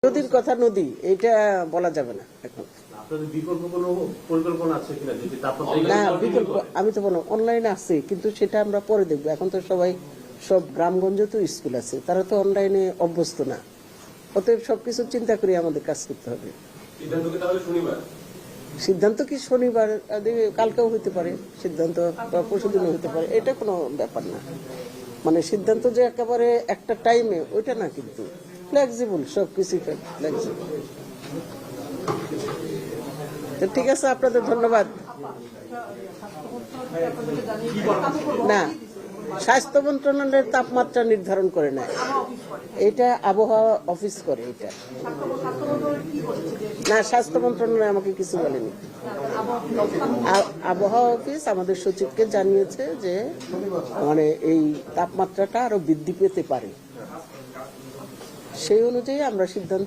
নদীর কথা নদী এটা বলা যাবে না এখন। আপনাদের বিকল্প কোনো পরিকল্পনা আছে কিনা যদি না বিকল্প আমি তো বললাম অনলাইনে আছে, কিন্তু সেটা আমরা পরে দেখবো। এখন তো সবাই সব গ্রামগঞ্জে তো স্কুল আছে, তারা তো অনলাইনে অভ্যস্ত না। অতএব সবকিছু চিন্তা করে আমাদের কাজ করতে হবে। সিদ্ধান্ত কি শনিবার, কালকেও হইতে পারে সিদ্ধান্ত, বা পরশুদিনও হইতে পারে, এটা কোনো ব্যাপার না। মানে সিদ্ধান্ত যে একেবারে একটা টাইমে ওইটা না, কিন্তু ফ্লেক্সিবল, সবকিছু ফ্লেক্সিবল। ঠিক আছে, আপনাদের ধন্যবাদ। না, স্বাস্থ্য মন্ত্রণালয়ের তাপমাত্রা নির্ধারণ করে না, এটা আবহাওয়া অফিস করে। এটা না, স্বাস্থ্য মন্ত্রণালয় আমাকে কিছু বলেনি। আবহাওয়া অফিস আমাদের সচিবকে জানিয়েছে যে মানে এই তাপমাত্রাটা আরো বৃদ্ধি পেতে পারে, সেই অনুযায়ী আমরা সিদ্ধান্ত